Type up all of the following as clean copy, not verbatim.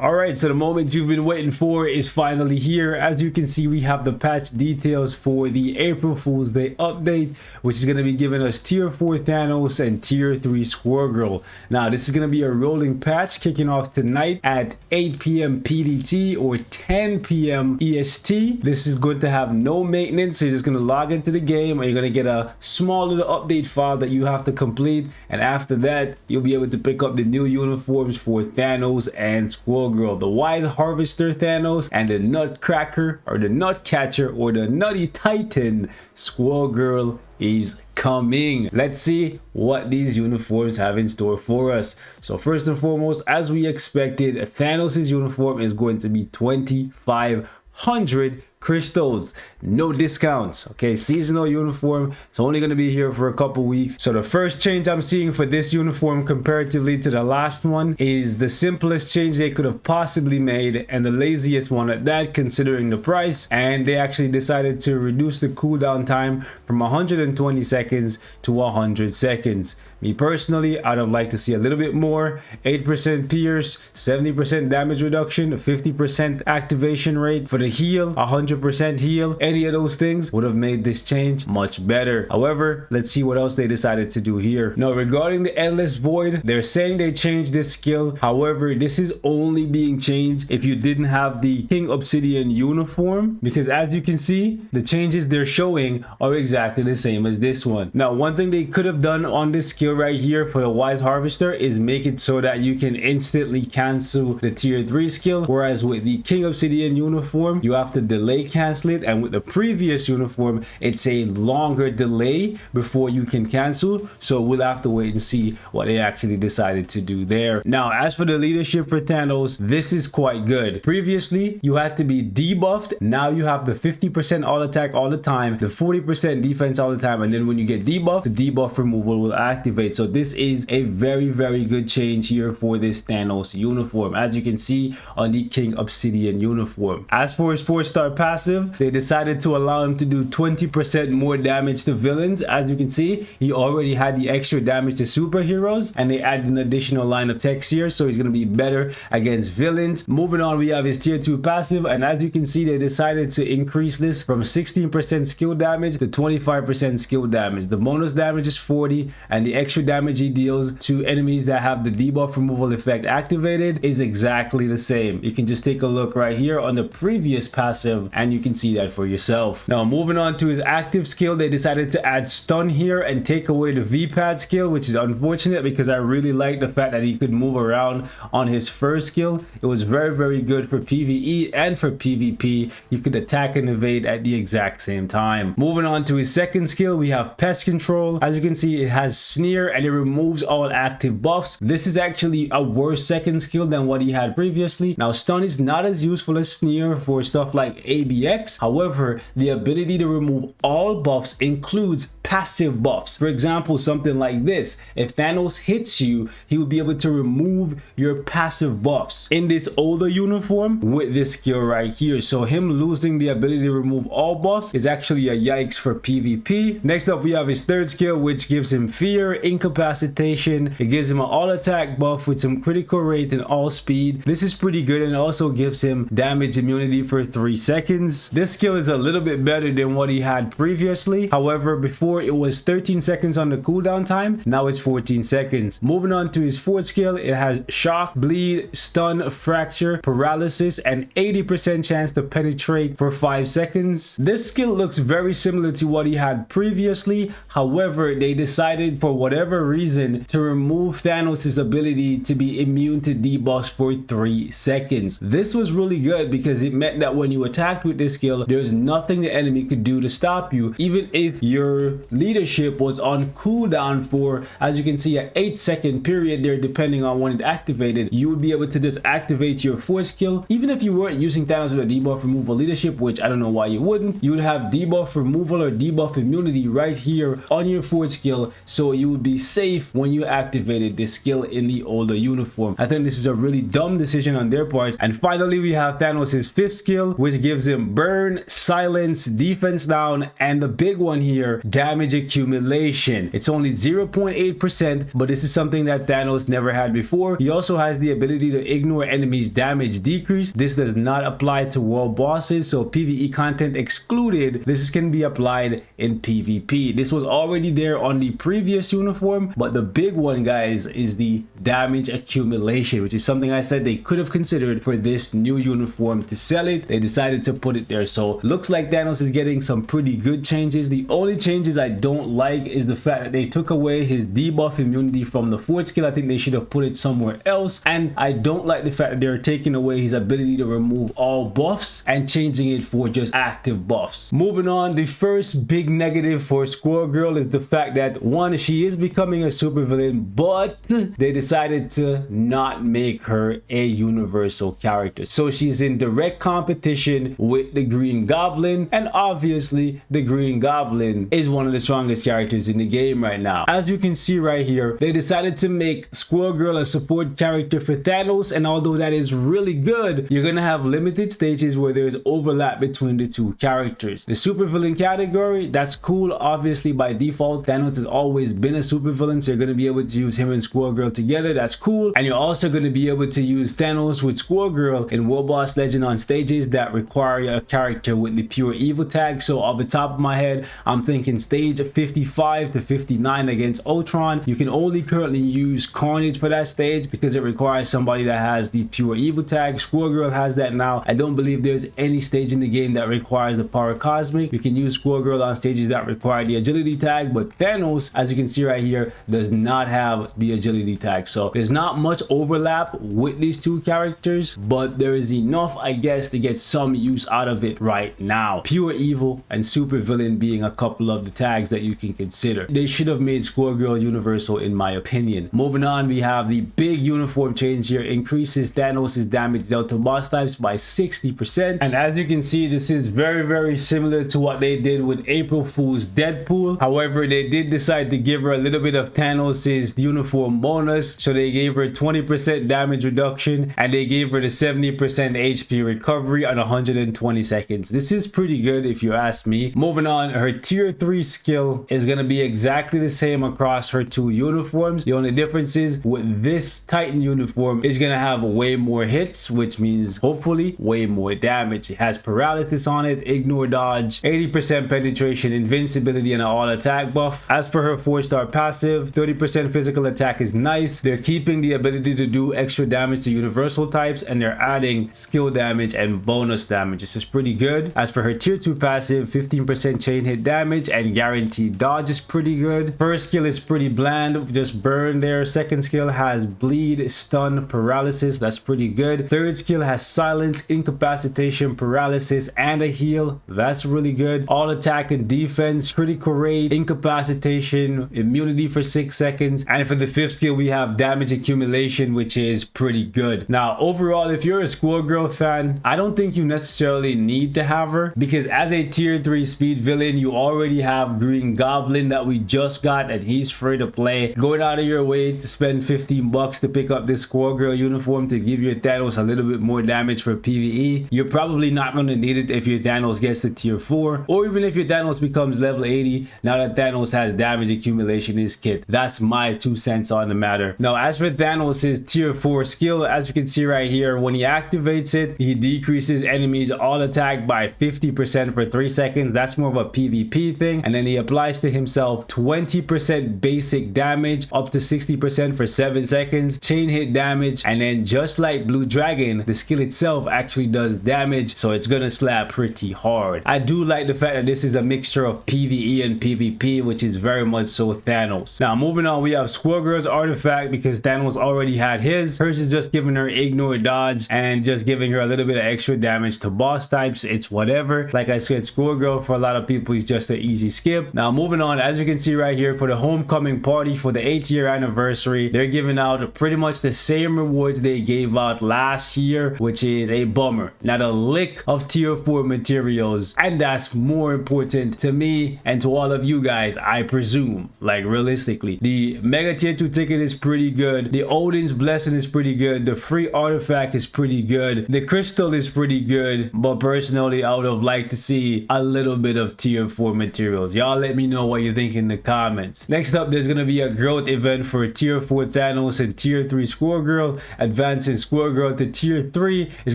All right, so the moment you've been waiting for is finally here. As you can see, we have the patch details for the April Fool's Day update, which is going to be giving us tier 4 Thanos and tier 3 Squirrel. Now, this is going to be a rolling patch kicking off tonight at 8 p.m. PDT or 10 p.m. EST. This is going to have no maintenance. So you're just going to log into the game and you're going to get a small little update file that you have to complete. And after that, you'll be able to pick up the new uniforms for Thanos and Squirrel, the Wise Harvester Thanos, and the Nutcracker or the Nutcatcher or the Nutty Titan Squirrel is coming. Let's see what these uniforms have in store for us. So first and foremost, as we expected, Thanos's uniform is going to be 2,500 crystals, no discounts. Okay, seasonal uniform. It's only going to be here for a couple weeks. So the first change I'm seeing for this uniform comparatively to the last one is the simplest change they could have possibly made and the laziest one at that, considering the price. And they actually decided to reduce the cooldown time from 120 seconds to 100 seconds. Me personally, I'd have liked to see a little bit more. 8% pierce, 70% damage reduction, 50% activation rate for the heal, 100% heal. Any of those things would have made this change much better. However, let's see what else they decided to do here. Now, regarding the Endless Void, they're saying they changed this skill. However, this is only being changed if you didn't have the King Obsidian uniform, because as you can see, the changes they're showing are exactly the same as this one. Now, one thing they could have done on this skill right here for the Wise Harvester is make it so that you can instantly cancel the tier 3 skill, whereas with the King Obsidian uniform you have to delay cancel it, and with the previous uniform it's a longer delay before you can cancel. So we'll have to wait and see what they actually decided to do there. Now, as for the leadership for Thanos, this is quite good. Previously you had to be debuffed. Now you have the 50% all attack all the time, the 40% defense all the time, and then when you get debuffed, the debuff removal will activate. So this is a very good change here for this Thanos uniform, as you can see on the King Obsidian uniform. As for his 4-star passive, they decided to allow him to do 20% more damage to villains. As you can see, he already had the extra damage to superheroes, and they added an additional line of text here, so he's going to be better against villains. Moving on, we have his tier 2 passive, and as you can see, they decided to increase this from 16% skill damage to 25% skill damage. The bonus damage is 40, and the extra damage he deals to enemies that have the debuff removal effect activated is exactly the same. You can just take a look right here on the previous passive and you can see that for yourself. Now, moving on to his active skill, they decided to add stun here and take away the V-pad skill, which is unfortunate because I really like the fact that he could move around on his first skill. It was very good for PVE and for PvP. You could attack and evade at the exact same time. Moving on to his second skill, we have pest control. As you can see, it has sneer and it removes all active buffs. This is actually a worse second skill than what he had previously. Now, stun is not as useful as sneer for stuff like ABX. However, the ability to remove all buffs includes passive buffs. For example, something like this. If Thanos hits you, he will be able to remove your passive buffs in this older uniform with this skill right here. So him losing the ability to remove all buffs is actually a yikes for PvP. Next up, we have his third skill, which gives him fear, incapacitation. It gives him an all attack buff with some critical rate and all speed. This is pretty good, and also gives him damage immunity for 3 seconds. This skill is a little bit better than what he had previously. However, before it was 13 seconds on the cooldown time, now it's 14 seconds. Moving on to his fourth skill, it has shock, bleed, stun, fracture, paralysis, and 80% chance to penetrate for 5 seconds. This skill looks very similar to what he had previously. However, they decided for whatever reason to remove Thanos' ability to be immune to debuffs for 3 seconds. This was really good because it meant that when you attacked with this skill, there's nothing the enemy could do to stop you, even if your leadership was on cooldown for, as you can see, an 8-second period there, depending on when it activated. You would be able to just activate your fourth skill, even if you weren't using Thanos with a debuff removal leadership, which I don't know why you wouldn't. You would have debuff removal or debuff immunity right here on your fourth skill, so you would be safe when you activated this skill in the older uniform. I think this is a really dumb decision on their part. And finally, we have Thanos' fifth skill, which gives him burn, silence, defense down, and the big one here, damage damage accumulation. It's only 0.8%, but this is something that Thanos never had before. He also has the ability to ignore enemies' damage decrease. This does not apply to world bosses, so PvE content excluded. This can be applied in PvP. This was already there on the previous uniform, but the big one, guys, is the damage accumulation, which is something I said they could have considered for this new uniform to sell it. They decided to put it there, so looks like Thanos is getting some pretty good changes. The only changes I don't like is the fact that they took away his debuff immunity from the fourth skill. I think they should have put it somewhere else, and I don't like the fact that they're taking away his ability to remove all buffs and changing it for just active buffs. Moving on, the first big negative for Squirrel Girl is the fact that, one, she is becoming a supervillain, but they decided to not make her a universal character. So she's in direct competition with the Green Goblin, and obviously the Green Goblin is one of the strongest characters in the game right now. As you can see right here, they decided to make Squirrel Girl a support character for Thanos, and although that is really good, you're gonna have limited stages where there's overlap between the two characters. The supervillain category, that's cool. Obviously by default Thanos has always been a supervillain, so you're gonna be able to use him and Squirrel Girl together. That's cool. And you're also gonna be able to use Thanos with Squirrel Girl in World Boss Legend on stages that require a character with the pure evil tag. So off the top of my head, I'm thinking stage 55 to 59 against Ultron. You can only currently use Carnage for that stage because it requires somebody that has the pure evil tag. Squirrel Girl has that now. I don't believe there's any stage in the game that requires the power cosmic. You can use Squirrel Girl on stages that require the agility tag, but Thanos, as you can see right here, does not have the agility tag. So there's not much overlap with these two characters, but there is enough, I guess, to get some use out of it right now. Pure evil and supervillain being a couple of the tags that you can consider. They should have made Squirrel Girl universal in my opinion. Moving on, we have the big uniform change here. Increases Thanos' damage dealt to boss types by 60%, and as you can see, this is very similar to what they did with April Fool's Deadpool. However, they did decide to give her a little bit of Thanos' uniform bonus, so they gave her 20% damage reduction and they gave her the 70% HP recovery on 120 seconds. This is pretty good if you ask me. Moving on, her tier 3 skill is going to be exactly the same across her two uniforms. The only difference is with this Titan uniform is going to have way more hits, which means hopefully way more damage. It has paralysis on it, ignore dodge, 80% penetration, invincibility, and an all attack buff. As for her 4-star passive, 30% physical attack is nice. They're keeping the ability to do extra damage to universal types, and they're adding skill damage and bonus damage. This is pretty good. As for her tier 2 passive, 15% chain hit damage and guaranteed dodge is pretty good. First skill is pretty bland, just burn there. Second skill has bleed, stun, paralysis. That's pretty good. Third skill has silence, incapacitation, paralysis, and a heal. That's really good. All attack and defense, critical rate, incapacitation, immunity for 6 seconds. And for the fifth skill, we have damage accumulation, which is pretty good. Now, overall, if you're a Squirrel Girl fan, I don't think you necessarily need to have her, because as a tier 3 speed villain, you already have Green Goblin that we just got, and he's free to play. Going out of your way to spend 15 bucks to pick up this Squirrel Girl uniform to give your Thanos a little bit more damage for PvE, you're probably not going to need it if your Thanos gets to tier 4, or even if your Thanos becomes level 80, now that Thanos has damage accumulation in his kit. That's my 2 cents on the matter. Now, as for Thanos' tier 4 skill, as you can see right here, when he activates it, he decreases enemies all attack by 50% for 3 seconds. That's more of a PvP thing. And then he applies to himself 20% basic damage up to 60% for 7 seconds, chain hit damage, and then just like Blue Dragon, the skill itself actually does damage, so it's gonna slap pretty hard. I do like the fact that this is a mixture of PvE and PvP, which is very much so Thanos. Now, moving on, we have Squirrel Girl's artifact, because Thanos already had his. Hers is just giving her ignore dodge and just giving her a little bit of extra damage to boss types. It's whatever. Like I said, Squirrel Girl for a lot of people is just an easy skip. Now, moving on, as you can see right here, for the homecoming party for the 8th year anniversary, they're giving out pretty much the same rewards they gave out last year, which is a bummer. Not a lick of tier 4 materials, and that's more important to me and to all of you guys, I presume. Like, realistically, the mega tier 2 ticket is pretty good, the Odin's blessing is pretty good, the free artifact is pretty good, the crystal is pretty good, but personally I would have liked to see a little bit of tier 4 materials. Y'all y'all let me know what you think in the comments. Next up, there's gonna be a growth event for tier 4 Thanos and tier 3 Squirrel Girl. Advancing Squirrel Girl to tier 3 is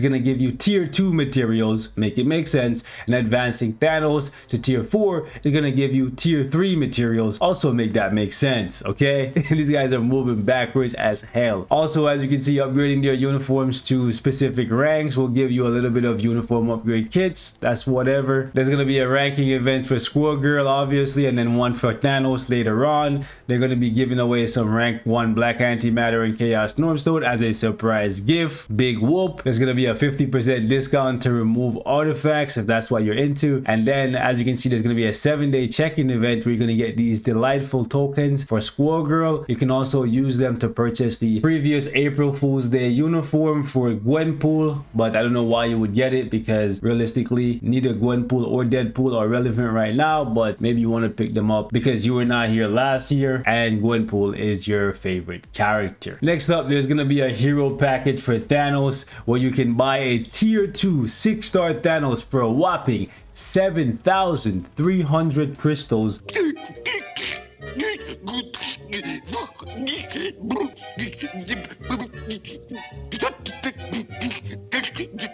gonna give you tier 2 materials, make it make sense, and advancing Thanos to tier 4 is gonna give you tier 3 materials, also make that make sense, okay? These guys are moving backwards as hell. Also, as you can see, upgrading their uniforms to specific ranks will give you a little bit of uniform upgrade kits. That's whatever. There's gonna be a ranking event for Squirrel Girl, obviously, and then one for Thanos later on. They're gonna be giving away some rank 1 black antimatter and chaos normstone as a surprise gift. Big whoop. There's gonna be a 50% discount to remove artifacts if that's what you're into. And then, as you can see, there's gonna be a 7-day check-in event where you're gonna get these delightful tokens for Squirrel Girl. You can also use them to purchase the previous April Fool's Day uniform for Gwenpool, but I don't know why you would get it, because realistically neither Gwenpool or Deadpool are relevant right now, but maybe you want to pick them up because you were not here last year and Gwenpool is your favorite character. Next up, there's gonna be a hero package for Thanos where you can buy a tier 2 6-star Thanos for a whopping 7,300 crystals.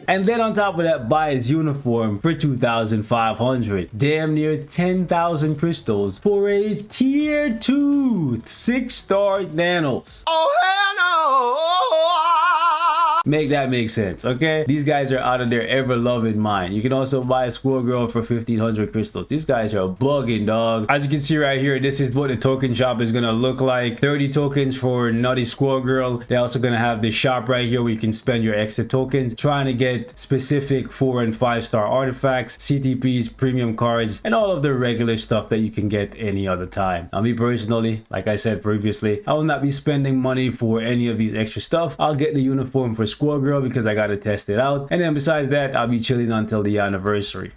And then on top of that, buy his uniform for 2,500. Damn near 10,000 crystals for a tier 2 6-star Thanos. Oh hell no! Make that make sense, okay? These guys are out of their ever-loving mind. You can also buy a Squirrel Girl for 1,500 crystals. These guys are bugging, dog. As you can see right here, this is what the token shop is gonna look like. 30 tokens for Nutty Squirrel Girl. They're also gonna have this shop right here where you can spend your extra tokens trying to get specific 4 and 5-star artifacts, CTPs, premium cards, and all of the regular stuff that you can get any other time. Now, me personally, like I said previously, I will not be spending money for any of these extra stuff. I'll get the uniform for Squirrel Girl because I gotta test it out, and then besides that, I'll be chilling until the anniversary.